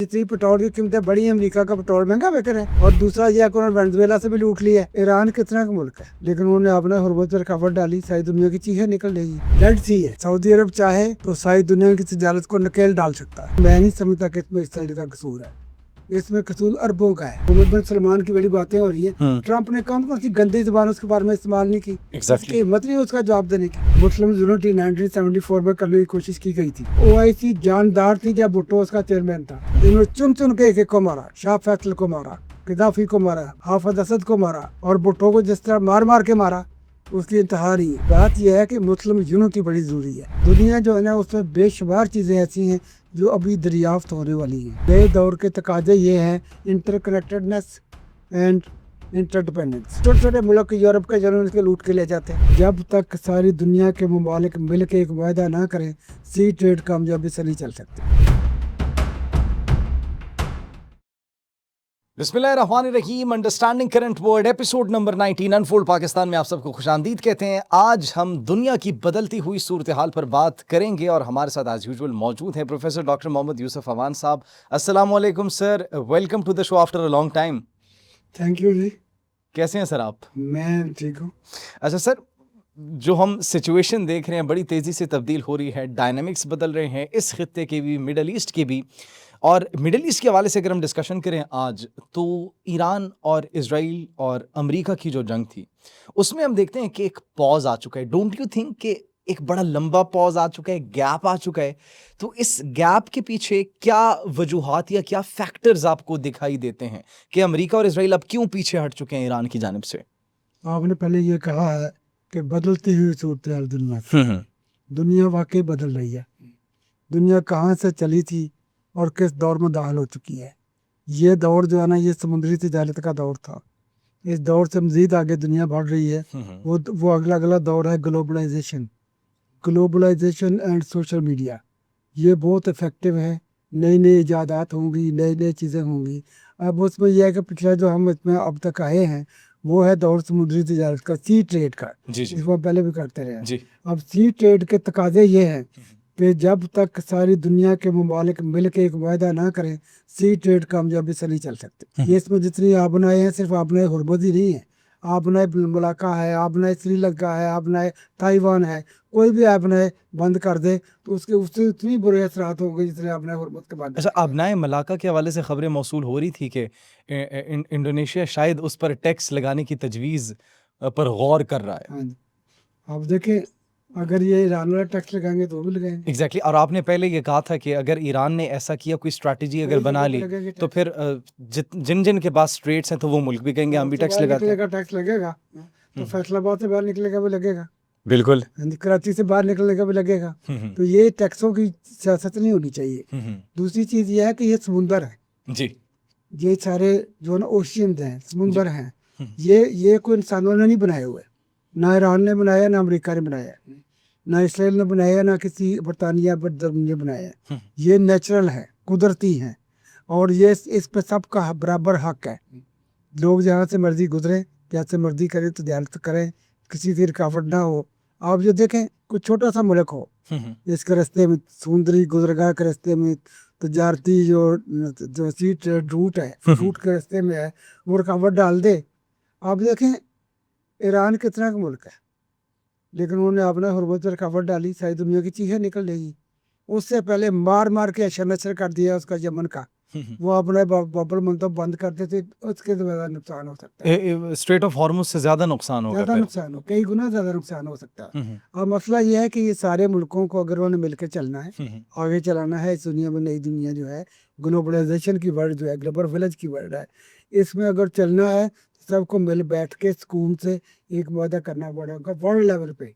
जितनी पेट्रोल की कीमतें बढ़ी हैं, अमेरिका का पेट्रोल महंगा बिक रहा है। और दूसरा ये है कि उन्होंने वेनेजुएला से भी लूट लिया है। ईरान कितना का मुल्क है, लेकिन उन्होंने अपने हुर्मत पर रुकावट डाली, सारी दुनिया की चीजें निकल जाएगी। रेड सी है, सऊदी अरब चाहे तो सारी दुनिया की तजारत को नकेल डाल सकता है। मैं नहीं समझता कि इसमें इसराइल का कसूर है, इसमें कसूर अरबों का है। मोहम्मद बिन सलमान की बड़ी बातें हो रही है। ट्रंप ने कौन सी गंदी जुबान उसके बारे में इस्तेमाल नहीं की, उसकी हिम्मत नहीं उसका जवाब देने की। मुस्लिम यूनिटी 1974 में करने की कोशिश की गई थी। OIC जानदार थी जब भुट्टो उसका चेयरमैन था। इन्होंने चुन चुन के एक को मारा, शाह फैसल को मारा, गद्दाफी को मारा, हाफिज असद को मारा, और भुट्टो को जिस तरह मार मार के मारा उसकी इंतहा नहीं है। बात यह है कि मुस्लिम यूनिटी बड़ी जरूरी है। दुनिया जो है ना उसमें बेशुमार चीजें ऐसी हैं जो अभी दरियाफ्त होने वाली हैं। नए दौर के तकाजे ये हैं इंटरकनेक्टेडनेस एंड इंटरडिपेंडेंस। छोटे छोटे मुल्क यूरोप के जनरल के लूट के ले जाते हैं। जब तक सारी दुनिया के ममालिक मिल के एक वायदा ना करें, सी ट्रेड कामयाबी से नहीं चल सकती। बिस्मिल्लाहिर्रहमानिर्रहीम। Understanding current world episode number 19 unfold Pakistan में आप सबको खुशामदीद कहते हैं। आज हम दुनिया की बदलती हुई सूरत हाल पर बात करेंगे और हमारे साथ एज यूजुअल मौजूद हैं प्रोफेसर डॉक्टर मोहम्मद यूसुफ अवान साहब। अस्सलाम वालेकुम sir, welcome to the show after a long time. Thank you ji. कैसे हैं सर आप? मैं ठीक हूँ। अच्छा सर, जो हम सिचुएशन देख रहे हैं बड़ी तेज़ी से तब्दील हो रही है, डायनामिक्स बदल रहे हैं इस खित्ते के भी, मिडल ईस्ट के भी। और मिडल ईस्ट के हवाले से अगर हम डिस्कशन करें आज, तो ईरान और इजराइल और अमेरिका की जो जंग थी उसमें हम देखते हैं कि एक पॉज आ चुका है। डोंट यू थिंक कि एक बड़ा लंबा पॉज आ चुका है, गैप आ चुका है? तो इस गैप के पीछे क्या वजूहात या क्या फैक्टर्स आपको दिखाई देते हैं कि अमेरिका और इजराइल अब क्यों पीछे हट चुके हैं ईरान की जानिब से? आपने पहले ये कहा है कि बदलती हुई सूरत हाल दुनिया वाकई बदल रही है। दुनिया कहाँ से चली थी और किस दौर में दाखिल हो चुकी है। ये दौर जो है ना, ये समुद्री तिजारत का दौर था। इस दौर से मजीद आगे दुनिया बढ़ रही है। वो अगला दौर है ग्लोबलाइजेशन एंड सोशल मीडिया। ये बहुत इफेक्टिव है। नई नई इजादात होंगी, नई नई चीज़ें होंगी। अब उसमें यह है कि पिछला जो हम इसमें अब तक आए हैं वो है दौर समुद्री तिजारत का, सी ट्रेड का, जिसको पहले भी करते रहे। अब सी ट्रेड के तकाजे ये हैं कि जब तक सारी दुनिया के ममालिक मिल के एक वायदा ना करें, सी ट्रेड कामयाबी से नहीं चल सकते। ये इसमें जितनी आबनाएं हैं, सिर्फ आबनाएं हुर्मत ही नहीं है, आबनाएं मलाका है, आबनाएं श्रीलंका है, आबनाएं ताइवान है। कोई भी आबनाएं बंद कर दे तो उससे इतनी बुरे असरात होंगे जितने आबनाएं हुर्मत के बाद। अच्छा, आबनाए मलाका के हवाले से खबरें मौसूल हो रही थी कि इंडोनेशिया शायद उस पर टैक्स लगाने की तजवीज़ पर गौर कर रहा है। हाँ जी, अब देखें, अगर ये ईरान वाला टैक्स लगाएंगे तो वो भी लगाएंगे। एग्जैक्टली। और आपने पहले ये कहा था कि अगर ईरान ने ऐसा किया, कोई स्ट्रैटेजी अगर बना ली, तो फिर जिन जिन के पास स्ट्रेट्स हैं तो वो मुल्क भी कहेंगे हम भी टैक्स लगाते हैं। टैक्स लगेगा तो फैसलाबाद से बाहर निकलेगा भी लगेगा, बिल्कुल, कराची से बाहर निकलने का भी लगेगा। तो ये टैक्सों की सियासत नहीं होनी चाहिए। दूसरी चीज ये है कि ये समुंदर है जी, ये सारे जो ना ओशियन हैं, समुंदर हैं, ये कोई इंसानों ने नहीं बनाए हुए। ना ईरान ने बनाया, ना अमेरिका ने बनाया, ना इसराइल ने बनाया, ना किसी बरतानिया ने बनाया। ये नेचुरल है, कुदरती है, और ये इस पे सबका बराबर हक है। लोग जहाँ से मर्जी गुजरे, जैसे मर्जी करें तो ध्यान से करें, किसी की रुकावट ना हो। आप जो देखें, कुछ छोटा सा मुल्क हो, इसके रास्ते में समुद्री गुजरगाह के रास्ते में तजारती जो सी ट्रेड रूट है, रूट के रास्ते में है, वो रुकावट डाल दे। आप देखें, ईरान कितना का मुल्क है, लेकिन उन्होंने अपना हुर्मत पर रुकावट डाली, सारी दुनिया की चीजें निकल जाएगी। उससे पहले मार मार के अशर कर दिया उसका यमन का, वो अपने बबल मंतब बंद करते थे, उसके ज्यादा नुकसान हो सकता है। स्ट्रेट ऑफ हॉर्मुज से ज्यादा नुकसान होगा, ज्यादा नुकसान हो, कई गुना ज्यादा नुकसान हो सकता है। और मसला ये है कि ये सारे मुल्कों को अगर उन्होंने मिलकर चलना है, आगे चलाना है इस दुनिया में, नई दुनिया जो है, ग्लोबलाइजेशन की वर्ल्ड जो है, ग्लोबल विलेज की वर्ल्ड है, इसमें अगर चलना है सबको मिल बैठ के सुकून से एक वादा करना पड़ेगा वर्ल्ड लेवल पे।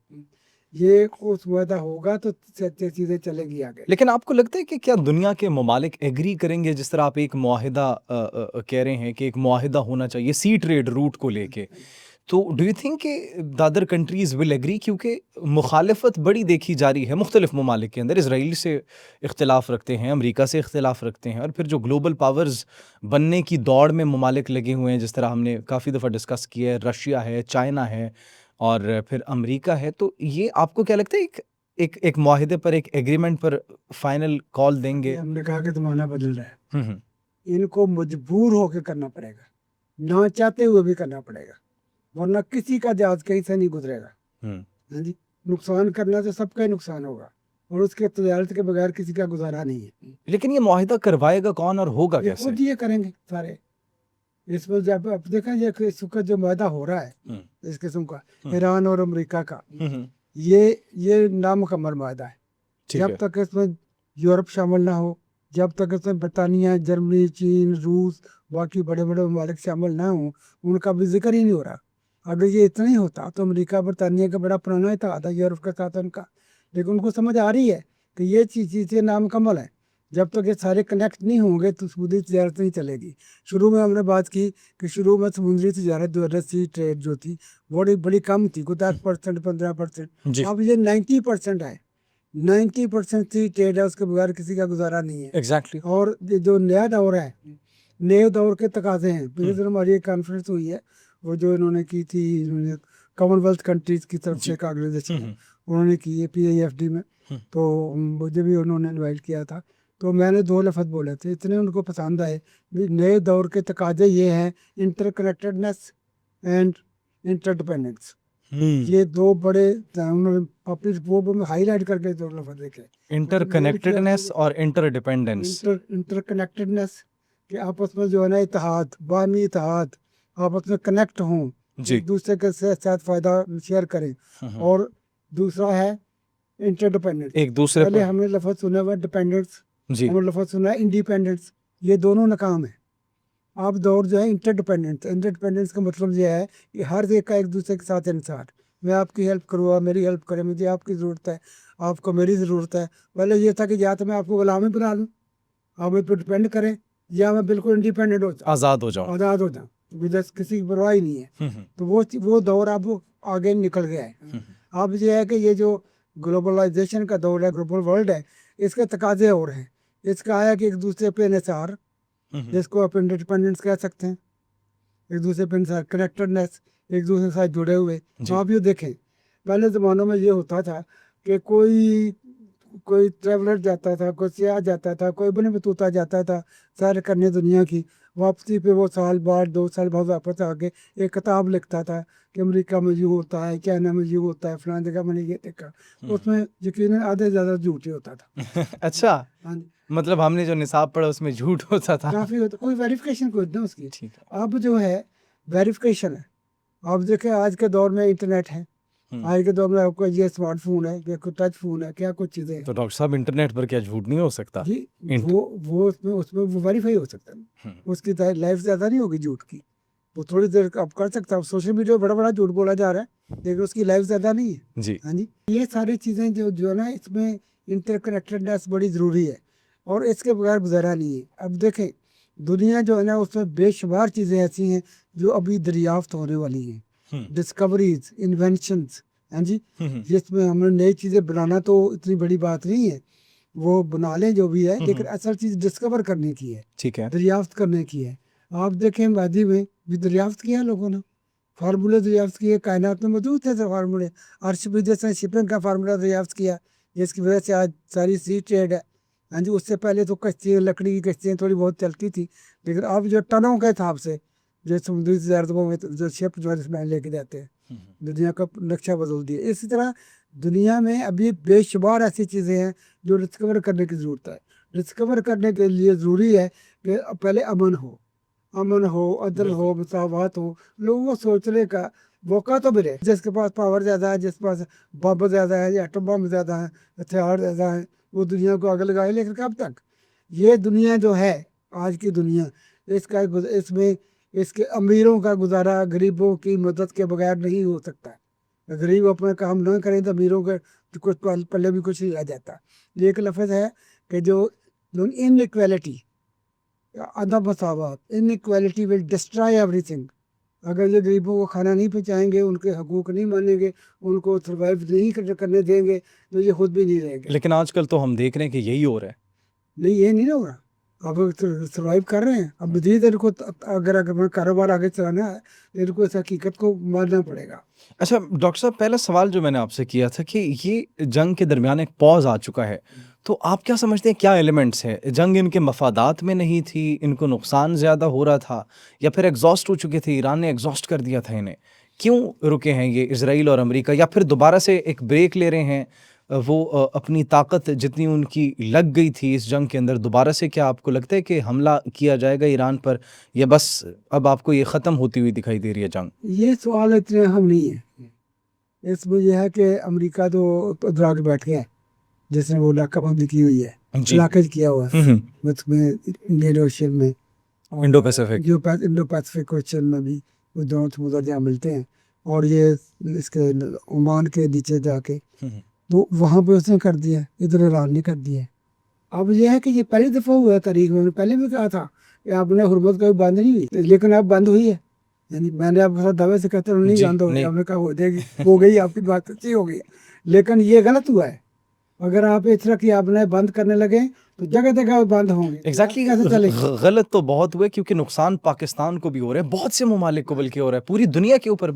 ये उस वादा होगा तो चीज़ें चलेगी आगे। लेकिन आपको लगता है कि क्या दुनिया के ममालिक एग्री करेंगे, जिस तरह आप एक मुआहिदा कह रहे हैं कि एक मुआहिदा होना चाहिए सी ट्रेड रूट को लेके, तो डू यू थिंक कि the other countries will agree? क्योंकि मुखालफत बड़ी देखी जा रही है मुख्तलिफ ममालिक के अंदर। इसराइल से इख्तिलाफ़ रखते हैं, अमेरिका से इख्तिलाफ़ रखते हैं, और फिर जो ग्लोबल पावर्स बनने की दौड़ में ममालिक लगे हुए हैं, जिस तरह हमने काफ़ी दफ़ा डिस्कस किया है, रशिया है, चाइना है और फिर अमेरिका है। तो ये आपको क्या लगता है, एक ایک معاہدے پر ایک ایگریمنٹ پر فائنل کال دیں گے. ہم نے کہا کہ زمانہ بدل رہا ہے, ہم، ان کو مجبور ہو کے کرنا پڑے گا, نہ چاہتے ہوئے بھی کرنا پڑے گا, ورنہ کسی کا جہاز کہیں سے نہیں گزرے گا. ہم. ہاں جی, نقصان کرنا تو سب کا ہی نقصان ہوگا, اور اس کے تجارت کے بغیر کسی کا گزارا نہیں ہے. لیکن یہ معاہدہ کروائے گا کون اور ہوگا یہ کیسے؟ خود یہ کریں گے سارے. اس میں جب اب دیکھیں یہ اس وقت جو معاہدہ ہو رہا ہے ہم، اس قسم کا ہم. ایران اور امریکہ کا, ہم، یہ نامکمل معاہدہ ہے. ٹھیک جب ہے. تک اس میں یورپ شامل نہ ہو, جب تک اس میں برطانیہ, جرمنی, چین, روس, باقی بڑے بڑے ممالک شامل نہ ہوں, ان کا بھی ذکر ہی نہیں ہو رہا. اگر یہ اتنا ہی ہوتا تو امریکہ برطانیہ کا بڑا پرانا اتحاد ہے یورپ کے ساتھ ان کا, لیکن ان کو سمجھ آ رہی ہے کہ یہ چیزیں نامکمل ہیں. جب تک یہ سارے کنیکٹ نہیں ہوں گے تو سمندری تجارت نہیں چلے گی. شروع میں ہم نے بات کی کہ شروع میں سمندری تجارت جو سی ٹریڈ جو تھی بڑی بڑی کم تھی, کوئی 10% 15%. جی اب یہ 90% ہے. 90% سی ٹریڈ ہے, اس کے بغیر کسی کا گزارا نہیں ہے. ایگزیکٹلی. اور یہ جو نیا دور ہے, نئے دور کے تقاضے ہیں. پچھلے دن ہماری ایک کانفرنس ہوئی ہے, وہ جو انہوں نے کی تھی, انہوں نے کامن ویلتھ کنٹریز کی طرف سے ایک آرگنائزیشن انہوں نے کی ہے PIFD میں, تو مجھے بھی انہوں نے انوائٹ کیا تھا. تو میں نے 2 لفظ بولے تھے, اتنے ان کو پسند آئے. نئے دور کے تقاضے یہ ہیں interconnectedness and interdependence. یہ 2 بڑے انہوں نے اپنی رپورٹ میں ہائی لائٹ کر کے 2 لفظ دیکھے. انٹر کنیکٹڈنیس اور انٹر ڈیپینڈنس. انٹر کنیکٹڈنیس کہ آپس میں جو ہے نا اتحاد, باہمی اتحاد, آپس میں کنیکٹ ہوں, ایک دوسرے کے ساتھ فائدہ شیئر کریں. اور دوسرا ہے انٹر ڈپینڈنس. ایک دوسرے پہلے پر. ہم نے لفظ سنا ہوا ڈپینڈنس, جی. ہم نے لفظ سنا ہے انڈیپینڈنس. یہ دونوں ناکام ہیں. اب دور جو ہے انٹر ڈپینڈنس. انٹر ڈپینڈنس کا مطلب یہ ہے کہ ہر ایک کا ایک دوسرے کے ساتھ انحصار. میں آپ کی ہیلپ کروں گا, میری ہیلپ کریں, مجھے آپ کی ضرورت ہے, آپ کو میری ضرورت ہے. پہلے یہ تھا کہ یا تو میں آپ کو غلامی بنا لوں, آپ مجھ پہ ڈپینڈ کریں, یا میں بالکل انڈیپینڈنٹ ہو جاؤں, آزاد ہو جاؤ. آزاد ہو جاؤں, مجھے کسی کی پرواہ ہی نہیں ہے. تو وہ دور اب آگے نکل گیا ہے. اب یہ ہے کہ یہ جو گلوبلائزیشن کا دور ہے, گلوبل ورلڈ ہے, اس کے تقاضے اور ہیں. اس کا ہے کہ ایک دوسرے پہ انحصار, جس کو آپ انڈیپینڈنس کہہ سکتے ہیں, ایک دوسرے پہ انحصار, کنیکٹڈنیس, ایک دوسرے کے ساتھ جڑے ہوئے. آپ یہ دیکھیں پہلے زمانوں میں یہ ہوتا تھا کہ کوئی ٹریولر جاتا تھا, کوئی سیاح جاتا تھا, کوئی بن بطوطہ جاتا تھا سیر کرنے دنیا کی, واپسی پہ وہ سال بعد 2 سال بعد واپس آ کے ایک کتاب لکھتا تھا کہ امریکہ میں یہ ہوتا ہے, کینیا میں یہ ہوتا ہے, فلاں جگہ میں نے یہ دیکھا. اس میں یقیناً آدھے زیادہ جھوٹ ہی ہوتا تھا. اچھا, ہاں جی, مطلب ہم نے جو نصاب پڑھا اس میں جھوٹ ہوتا تھا. کافی ہوتا, کوئی ویریفیکیشن کوئی نہ اس کی. ٹھیک ہے. اب جو ہے ویریفیکیشن ہے. آپ دیکھیں آج کے دور میں انٹرنیٹ ہے, آج کے دور میں آپ کا یہ اسمارٹ فون ہے, یہ کوئی ٹچ فون ہے, کیا کچھ چیزیں ہیں. تو ڈاکٹر صاحب انٹرنیٹ پر کیا جھوٹ نہیں ہو سکتا؟ جی, وہ اس میں وہ ویریفائی ہو سکتا ہے. اس کی لائف زیادہ نہیں ہوگی جھوٹ کی, وہ تھوڑی دیر آپ کر سکتا ہے. سوشل میڈیا پہ بڑا بڑا جھوٹ بولا جا رہا ہے, لیکن اس کی لائف زیادہ نہیں ہے. جی. ہاں جی, یہ ساری چیزیں جو ہے نا, اس میں انٹر کنیکٹڈنیس بڑی ضروری ہے, اور اس کے بغیر گزارا نہیں ہے. اب دیکھیں دنیا جو ہے نا, اس میں بے شمار چیزیں ایسی ہیں جو ابھی دریافت ہونے والی ہیں. ڈسکوریز, انوینشنز, ہاں جی, جس میں ہم نے نئی چیزیں بنانا تو اتنی بڑی بات نہیں ہے, وہ بنا لیں جو بھی ہے, لیکن اصل چیز ڈسکور کرنے کی ہے, ٹھیک ہے. دریافت کرنے کی ہے. آپ دیکھیں وادی میں بھی دریافت کیا لوگوں نے, فارمولے دریافت کیے, کائنات میں موجود تھے فارمولے. عرش بھی جیسے شپنگ کا فارمولہ دریافت کیا, جس کی وجہ سے آج ساری سی ٹریڈ ہے. ہاں جی, اس سے پہلے تو کشتیاں, لکڑی کی کشتیاں تھوڑی بہت چلتی تھی, لیکن اب جو ٹنوں کے حساب سے جو سمندری تجارتوں میں جو شپ جو ہے لے کے جاتے ہیں, دنیا کا نقشہ بدل دیا. اسی طرح دنیا میں ابھی بے شمار ایسی چیزیں ہیں جو ڈسکور کرنے کی ضرورت ہے. ڈسکور کرنے کے لیے ضروری ہے کہ پہلے امن ہو, عدل ہو, مساوات ہو, لوگوں کو سوچنے کا موقع تو ملے. جس کے پاس پاور زیادہ ہے, جس کے پاس بم زیادہ ہے, یا ایٹم بم زیادہ ہے, ہتھیار زیادہ ہیں, وہ دنیا کو آگے لگائے. لیکن کب تک؟ یہ دنیا جو ہے آج کی دنیا, اس میں اس کے امیروں کا گزارا گریبوں کی مدد کے بغیر نہیں ہو سکتا. غریب اپنا کام نہ کریں تو امیروں کے کچھ پلے بھی کچھ نہیں رہ جاتا. یہ ایک لفظ ہے کہ جو انیکویلٹی, عدم مساوات, انیکویلٹی ول ڈسٹرائے ایوری تھنگ. اگر یہ غریبوں کو کھانا نہیں پہنچائیں گے, ان کے حقوق نہیں مانیں گے, ان کو سروائیو نہیں کرنے دیں گے, تو یہ خود بھی نہیں رہیں گے. لیکن آج کل تو ہم دیکھ رہے ہیں کہ یہی ہو رہا ہے. نہیں, یہ نہیں نہ ہو رہا. اب سروائیو کر رہے ہیں. اب مزید ان کو اگر کاروبار آگے چلانا ہے تو ان کو اس حقیقت کو ماننا پڑے گا. اچھا ڈاکٹر صاحب، پہلا سوال جو میں نے آپ سے کیا تھا کہ یہ جنگ کے درمیان ایک پاز آ چکا ہے، تو آپ کیا سمجھتے ہیں کیا ایلیمنٹس ہیں؟ جنگ ان کے مفادات میں نہیں تھی، ان کو نقصان زیادہ ہو رہا تھا، یا پھر ایگزاسٹ ہو چکے تھے، ایران نے ایگزاسٹ کر دیا تھا انہیں؟ کیوں رکے ہیں یہ اسرائیل اور امریکہ، یا پھر دوبارہ سے ایک بریک لے رہے ہیں؟ وہ اپنی طاقت جتنی ان کی لگ گئی تھی اس جنگ کے اندر، دوبارہ سے کیا آپ کو لگتا ہے کہ حملہ کیا جائے گا ایران پر، یا بس اب آپ کو یہ ختم ہوتی ہوئی دکھائی دے رہی ہے جنگ؟ یہ سوال اتنے اہم نہیں ہے. اس میں یہ ہے کہ امریکہ تو ڈرا کے بیٹھ گیا ہے، جس نے وہ علاقہ بندی کی ہوئی ہے، علاقے کیا ہوا ہے اس میں انڈین اوشن میں، انڈو پیسفک، جو انڈو پیسفک اوشن میں بھی وہ دونوں سمندر جہاں ملتے ہیں، اور یہ اس کے عمان کے نیچے جا کے تو وہاں پہ اس نے کر دیا، ادھر ایران نے کر دیا. اب یہ ہے کہ یہ پہلی دفعہ ہوا ہے تاریخ میں، پہلے بھی کہا تھا کہ آپ نے حرمت کبھی بند نہیں ہوئی، لیکن اب بند ہوئی ہے. یعنی میں نے آپ کے ساتھ دعوے سے کہتے ہیں نہیں بند ہو گئی، آپ نے کہا ہو جائے گی، ہو گئی، آپ کی بات اچھی ہو گئی، لیکن یہ غلط ہوا ہے. اگر آپ اس طرح کی آپ نے بند کرنے لگے تو جگہ جگہ بند ہوں گے. کیسے چلے گی؟ غلط تو بہت ہوئے، کیونکہ نقصان پاکستان کو بھی ہو رہا ہے، بہت سے ممالک کو بلکہ ہو رہا ہے، پوری دنیا کے اوپر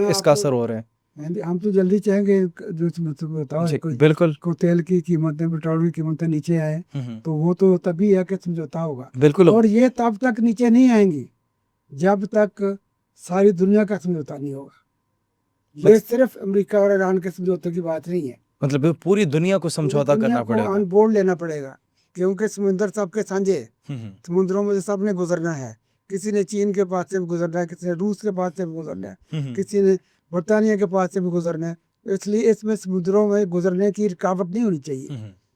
اس کا اثر ہو رہا ہے. ہم تو جلدی چاہیں گے جو بتاؤ بالکل کو تیل کی قیمتیں، پیٹرول کی قیمتیں نیچے آئے تو وہ تو تبھی ہے کہ سمجھوتا ہوگا. بالکل. اور یہ تب تک نیچے نہیں آئیں گی جب تک ساری دنیا کا سمجھوتا نہیں ہوگا. یہ صرف امریکہ اور ایران کے سمجھوتے کی بات نہیں ہے، مطلب پوری دنیا کو سمجھوتا کرنا پڑے گا، آن بورڈ لینا پڑے گا، کیونکہ سمندر سب کے سانجھے، سمندروں میں سب نے گزرنا ہے. کسی نے چین کے پاس سے بھی گزرنا ہے، کسی نے روس کے پاس سے بھی گزرنا ہے، کسی نے برطانیہ کے پاس سے بھی گزرنا ہے. اس لیے اس میں سمندروں میں گزرنے کی رکاوٹ نہیں ہونی چاہیے،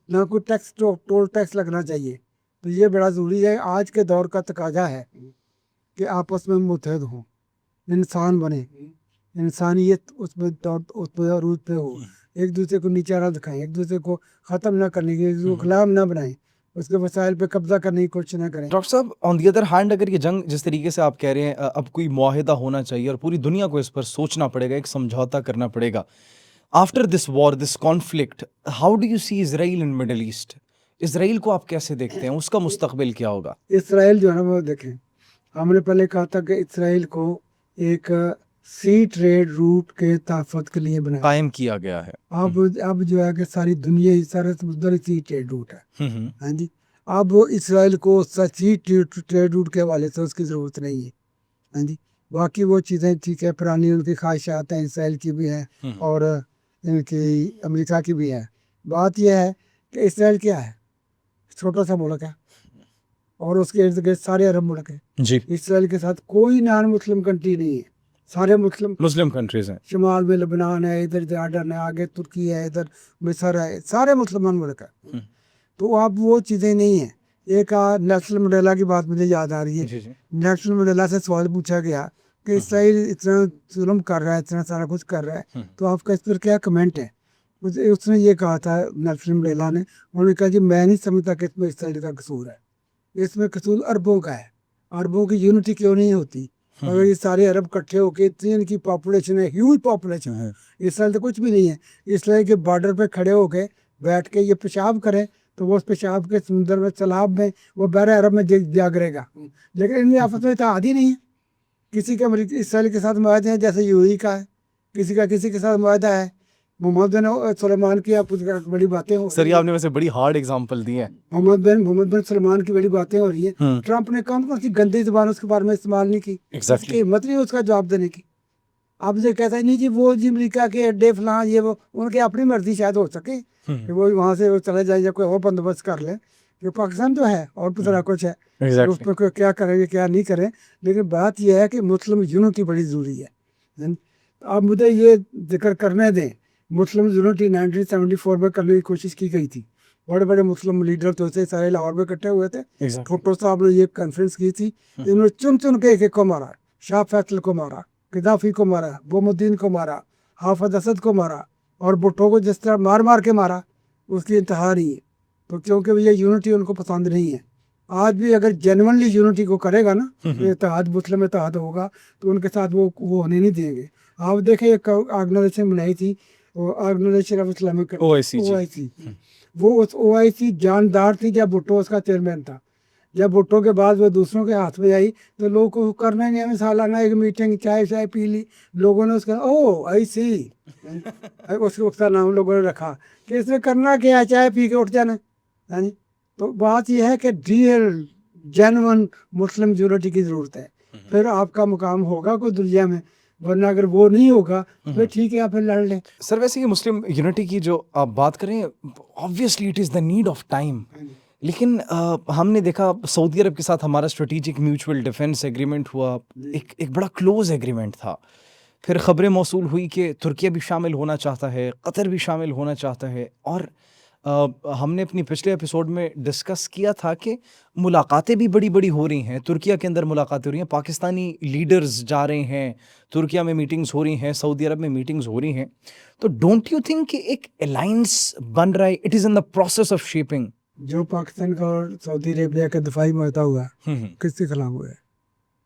نہ کوئی ٹیکس ٹول ٹیکس لگنا چاہیے. تو یہ بڑا ضروری ہے. آج کے دور کا تقاضا ہے کہ آپس میں متحد ہوں، انسان بنے، انسانیت اس میں عروج پہ ہو، ایک دوسرے کو نیچا نہ دکھائیں، ایک دوسرے کو ختم نہ کرنے کی، ایک دوسرے کو غلام نہ بنائیں، اس کے وسائل پہ قبضہ کرنے کی کوشش نہ کریں. ڈاکٹر صاحب آن دی ادر ہینڈ، اگر یہ جنگ جس طریقے سے آپ کہہ رہے ہیں اب کوئی معاہدہ ہونا چاہیے اور پوری دنیا کو اس پر سوچنا پڑے گا، ایک سمجھوتا کرنا پڑے گا. After this war, this conflict, how do you see Israel in middle east? Israel کو آپ کیسے دیکھتے ہیں؟ اس کا مستقبل کیا ہوگا؟ اسرائیل جو ہے نا، وہ دیکھیں، ہم نے پہلے کہا تھا کہ اسرائیل کو ایک سی ٹریڈ روٹ کے تحفظ کے لیے بنایا، قائم کیا گیا ہے. اب جو ہے کہ ساری دنیا ہی، سارے سمندر ہی سی ٹریڈ روٹ ہے. ہاں جی، اب اسرائیل کو سی ٹریڈ روٹ کے حوالے سے اس کی ضرورت نہیں ہے. ہاں جی، باقی وہ چیزیں ٹھیک ہے، پرانی ان کی خواہشات ہیں، اسرائیل کی بھی ہیں اور ان کی امریکہ کی بھی ہے. بات یہ ہے کہ اسرائیل کیا ہے؟ چھوٹا سا ملک ہے اور اس کے ارد گرد سارے عرب ملک ہیں. جی، اسرائیل کے ساتھ کوئی نان مسلم کنٹری نہیں ہے، سارے مسلم کنٹریز ہیں. شمال میں لبنان ہے، ادھر جارڈن ہے، آگے ترکی ہے، ادھر مصر ہے، سارے مسلمان ملک ہیں. تو اب وہ چیزیں نہیں ہیں. ایک نیلسن منڈیلا کی بات مجھے یاد آ رہی ہے. نیلسن منڈیلا سے سوال پوچھا گیا کہ اسرائیل اتنا ظلم کر رہا ہے، اتنا سارا کچھ کر رہا ہے، تو آپ کا اس پر کیا کمنٹ ہے؟ اس نے یہ کہا تھا نیلسن منڈیلا نے، انہوں نے کہا جی میں نہیں سمجھتا کہ اس میں اسرائیل کا قصور ہے، اس میں قصور عربوں کا ہے. عربوں کی یونٹی کیوں نہیں ہوتی؟ اگر یہ سارے عرب کٹھے ہو کے، اتنی ان کی پاپولیشن ہے، ہیوج پاپولیشن ہے، اسرائیل تو کچھ بھی نہیں ہے. اسرائیل کے بارڈر پہ کھڑے ہو کے بیٹھ کے یہ پیشاب کرے تو وہ اس پیشاب کے سمندر میں، تالاب میں، وہ بحر عرب میں جا گرے گا. لیکن ان میں آپس میں اتحاد ہی نہیں ہے. کسی کا اسرائیل کے ساتھ معاہدے ہیں جیسے یوئی کا ہے، کسی کا کسی کے ساتھ معاہدہ ہے. محمد بن سلمان کی آپ بڑی باتیں ہو سر، آپ نے ویسے بڑی ہارڈ ایگزامپل دی ہے. محمد بن سلمان کی بڑی باتیں ہو رہی ہیں. ٹرمپ نے کون سی گندی زبان اس کے بارے میں استعمال نہیں کی، اس کی ہمت نہیں اس کا جواب دینے کی. اب یہ کہتا ہے نہیں جی وہ جی امریکہ کے اڈے فلاں، یہ وہ ان کی اپنی مرضی شاید ہو سکے کہ وہ وہاں سے چلے جائیں یا کوئی اور بندوبست کر لیں. جو پاکستان جو ہے اور دوسرا کچھ ہے، اس میں کوئی کیا کریں گے کیا نہیں کریں. لیکن بات یہ ہے کہ مسلم یونٹی بڑی ضروری ہے. اب مجھے یہ ذکر کرنے دیں، مسلم یونٹی 1974 میں کرنے کی کوشش کی گئی تھی. بڑے بڑے مسلم لیڈر تو تھے، سارے لاہور میں اکٹھے ہوئے تھے. بھٹو صاحب نے یہ کانفرنس کی تھی. انہوں نے چن چن کے ایک کو مارا. شاہ فیصل کو مارا، قذافی کو مارا، بوم الدین کو مارا، حافظ اسد کو مارا، اور بھٹو کو جس طرح مار مار کے مارا اس کی انتہا نہیں ہے. تو کیونکہ یہ یونٹی ان کو پسند نہیں ہے. آج بھی اگر جینونلی یونٹی کو کرے گا نا، اتحاد مسلم اتحاد ہوگا تو ان کے ساتھ وہ ہونے نہیں دیں گے. آپ دیکھیں ایک آرگنائزیشن بنائی تھی، آرگنائزیشن آف اسلامک OIC. وہ اس OIC جاندار تھی جب بھٹو اس کا چیئرمین تھا. जब भुट्टो के बाद वो दूसरों के हाथ में आई तो लोगों को करना ही नहीं, हमें सालाना एक मीटिंग, चाय चाय पी ली लोगों ने, उसका ओ आई सी उसका नाम लोगों ने रखा कि इसमें करना क्या है, चाय पी के उठ जाना है जी। तो बात यह है कि रियल जेन्युइन मुस्लिम यूनिटी की ज़रूरत है, फिर आपका मुकाम होगा कोई दुनिया में, वरना अगर वो नहीं होगा तो ठीक है आप फिर लड़ लें। सर वैसे ये मुस्लिम यूनिटी की जो आप बात करें, obviously it is the need of time, लेकिन हमने देखा सऊदी अरब के साथ हमारा स्ट्रेटेजिक म्यूचुअल डिफेंस एग्रीमेंट हुआ, एक बड़ा क्लोज एग्रीमेंट था। फिर खबरें मौसूल हुई कि तुर्किया भी शामिल होना चाहता है, कतर भी शामिल होना चाहता है, और हमने अपनी पिछले एपिसोड में डिस्कस किया था कि मुलाकातें भी बड़ी बड़ी हो रही हैं, तुर्किया के अंदर मुलाकातें हो रही हैं, पाकिस्तानी लीडर्स जा रहे हैं, तुर्किया में मीटिंग्स हो रही हैं, सऊदी अरब में मीटिंग्स हो रही हैं। तो डोंट यू थिंक कि एक अलायंस बन रहा है, it is in the process of shaping? जो पाकिस्तान का और सऊदी अरेबिया का दफाई मुआहदा हुआ है किसके खिलाफ हुआ है?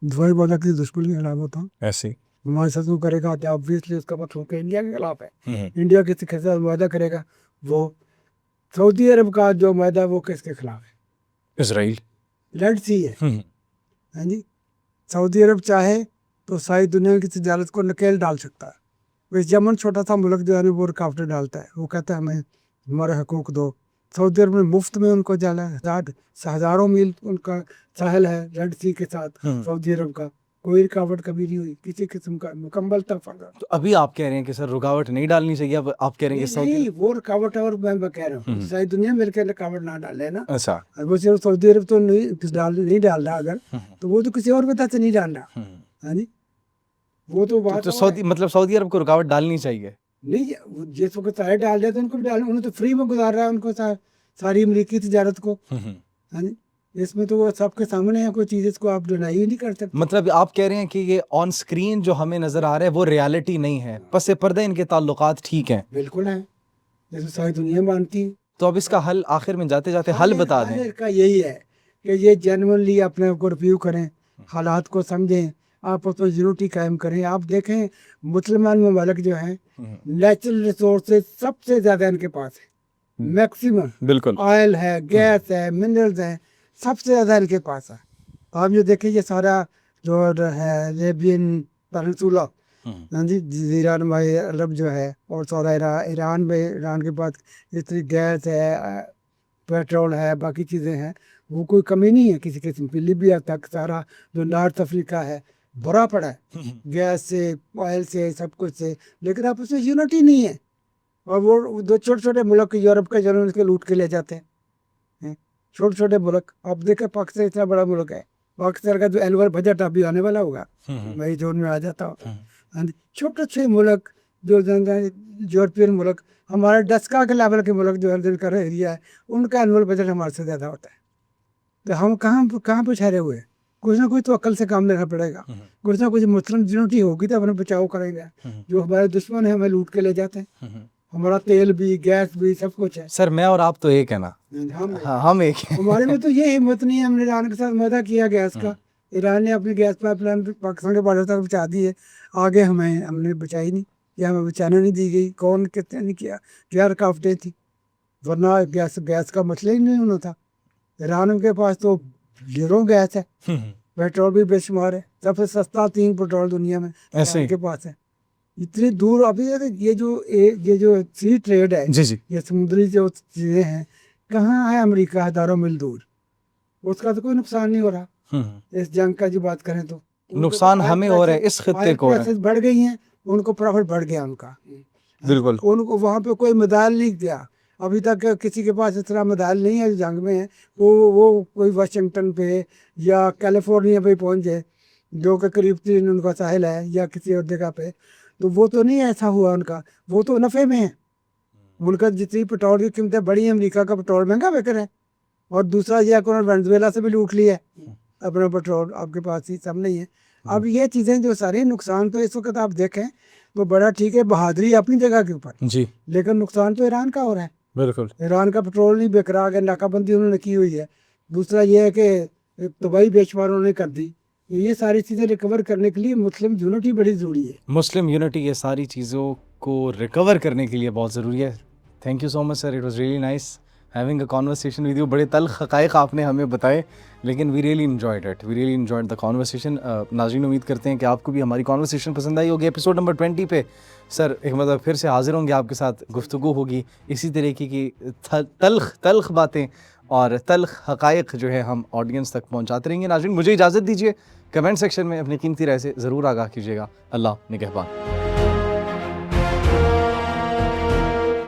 दफाई मुआहदा किसी दुश्मन के खिलाफ होता, ऐसे हमारे साथ वो करेगा तो ऑब्वियसली उसका मतलब कि इंडिया के खिलाफ है। इंडिया किसी के साथ मुआहदा करेगा, वो सऊदी अरब का जो मुआहदा वो किसके खिलाफ है? इसराइल। रेड सी है, हाँ जी। सऊदी अरब चाहे तो सारी दुनिया की तजारत को नकेल डाल सकता है। वैसे यमन छोटा सा मुल्क जो है वो रुकावटें डालता है, वो कहता है हमें हमारे हकूक दो। सऊदी अरब में मुफ्त में उनको जाला है, हज़ारों मील उनका साहिल है रेड सी के साथ सऊदी अरब का, कोई रुकावट कभी नहीं हुई किसी किस्म का, मुकम्मल तफाक। तो अभी आप कह रहे हैं कि सर रुकावट नहीं डालनी चाहिए, अब आप कह रहे हैं कि सऊदी नहीं वो रुकावट है, और मैं कह रहा हूँ सारी दुनिया मिलकर रुकावट ना डाले ना। अच्छा, और वो सिर्फ सऊदी अरब तो नहीं डाल रहा, अगर तो वो तो किसी और वजह से नहीं डाल रहा, हाँ जी। वो तो बात तो सऊदी मतलब सऊदी अरब को रुकावट डालनी चाहिए नहीं, जिस वक्त सारे डाल रहे थे उनको भी डाल, उन्होंने तो फ्री में गुजार रहा है उनको सारी अमरीकी तजारत को, हाँ जी। इसमें तो वो सबके सामने है, कोई चीज़ इसको आप डिनाई ही नहीं कर सकते। मतलब आप कह रहे हैं कि ये ऑन स्क्रीन जो हमें नजर आ रहा है वो रियलिटी नहीं है, पस पर्दा इनके ताल्लुकात ठीक हैं। बिल्कुल है, जैसे सारी दुनिया मानती है। तो अब इसका हल आखिर में जाते जाते हल बता दें। का यही है कि ये जेन्युइनली अपने आप को रिव्यू करें, हालात को समझें, आपस में यूनिटी कायम करें। आप देखें मुसलमान ममालिक जो हैं नेचुरल रिसोर्सेज सबसे ज़्यादा इनके पास है, मैक्सिमम, बिल्कुल ऑयल है, गैस है, मिनरल्स हैं, सबसे ज़्यादा इनके पास है। आप जो देखें ये सारा जो है अरेबियन पेनिनसुला, हाँ जी, जज़ीरा नुमाई अरब जो है, और सारा ईरान में, ईरान के पास इतनी गैस है, पेट्रोल है, बाकी चीज़ें हैं, वो कोई कमी नहीं है किसी किस्म की। लीबिया तक सारा जो नॉर्थ अफ्रीका है भरा पड़ा है गैस से, ऑयल से, सब कुछ से, लेकिन आप उसमें यूनिटी नहीं है। और वो दो छोटे छोटे मुल्क यूरोप के जो उसके लूट के ले जाते हैं, छोटे छोटे मुल्क। आप देखें पाकिस्तान इतना बड़ा मुल्क है, पाकिस्तान का जो एनुअल बजट अभी आने वाला होगा वही जोन में आ जाता हो। छोटे छोटे मुल्क जो यूरोपियन मुल्क, हमारे 10 के लेवल के मुल्क जो है का एरिया है, उनका एनुअल बजट हमारे से ज़्यादा होता है। तो हम कहाँ पे ठहरे हुए? कुछ ना कुछ तो अक्ल से काम लेना पड़ेगा, कुछ ना कुछ मुस्लिम यूनिटी होगी तो अपना बचाव करेंगे। जो हमारे दुश्मन है हमें लूट के ले जाते हैं, हमारा तेल भी, गैस भी, सब कुछ है। सर मैं और आप तो एक है ना, हम एक हैं। हमारे में तो ये हिम्मत नहीं है, हमने ईरान के साथ मुआहदा किया गैस का, ईरान ने अपनी गैस पाइपलाइन पाकिस्तान के बॉर्डर तक बचा दी है, आगे हमने बचाई नहीं, या हमें बचाने नहीं दी गई। कौन कितने नहीं किया, क्या रुकावटें थी, वरना गैस का मसला ही नहीं होना था। ईरान के पास तो ज़ीरो गैस है, पेट्रोल भी बेशुमार है, सबसे सस्ता 3 पेट्रोल दुनिया में ऐसे के पास है। इतनी दूर अभी ये जो सी ट्रेड है, जी जी, ये समुद्री जो चीज़ें हैं, कहाँ है अमेरिका हज़ारों मील दूर, उसका तो कोई नुकसान नहीं हो रहा। इस जंग का जो बात करें तो नुकसान हमें हो रहा है, इस खित्ते को बढ़ गई हैं, उनको प्रॉफिट बढ़ गया उनका, बिल्कुल। उनको वहाँ पे कोई मदाल नहीं दिया अभी तक, किसी के पास इतना मदाल नहीं है जो जंग में है। वो कोई वाशिंगटन पे या कैलिफोर्निया पे पहुँच जाए, जो कि करीब 3 उनका साहिल है, या किसी और जगह पे, तो वो तो नहीं ऐसा हुआ उनका, वो तो नफ़े में है। उनका जितनी पेट्रोल की कीमतें बढ़ी हैं, अमेरिका का पेट्रोल महंगा बिक रहा है, और दूसरा ये उन्होंने वेनेजुएला से भी लूट लिया है अपना पेट्रोल, आपके पास ही सब नहीं है। अब ये चीज़ें जो सारे नुकसान तो इस वक्त आप देखें तो बड़ा ठीक है, बहादुरी अपनी जगह के ऊपर जी, लेकिन नुकसान तो ईरान का हो रहा है। बिल्कुल, ईरान का पेट्रोल नहीं बिक रहा, अगर नाकाबंदी उन्होंने की हुई है। दूसरा ये है कि तबाही बेशुमार उन्होंने कर दी। ये सारी चीज़ें रिकवर करने के लिए मुस्लिम यूनिटी बड़ी ज़रूरी है। मुस्लिम यूनिटी ये सारी चीज़ों को रिकवर करने के लिए बहुत ज़रूरी है। Thank you so much sir, it was really nice. having a conversation with you. بڑے تلخ حقائق آپ نے ہمیں بتائے, لیکن we really enjoyed it. We really enjoyed the conversation. ناظرین امید کرتے ہیں کہ آپ کو بھی ہماری conversation پسند آئی ہوگی. ایپیسوڈ نمبر 20 پہ سر ایک مرتبہ پھر سے حاضر ہوں گے, آپ کے ساتھ گفتگو ہوگی اسی طریقے کی تلخ باتیں اور تلخ حقائق جو ہے ہم آڈینس تک پہنچاتے رہیں گے. ناظرین مجھے اجازت دیجیے, کمنٹ سیکشن میں اپنی قیمتی رائے سے ضرور آگاہ کیجیے گا. اللہ نگہبان.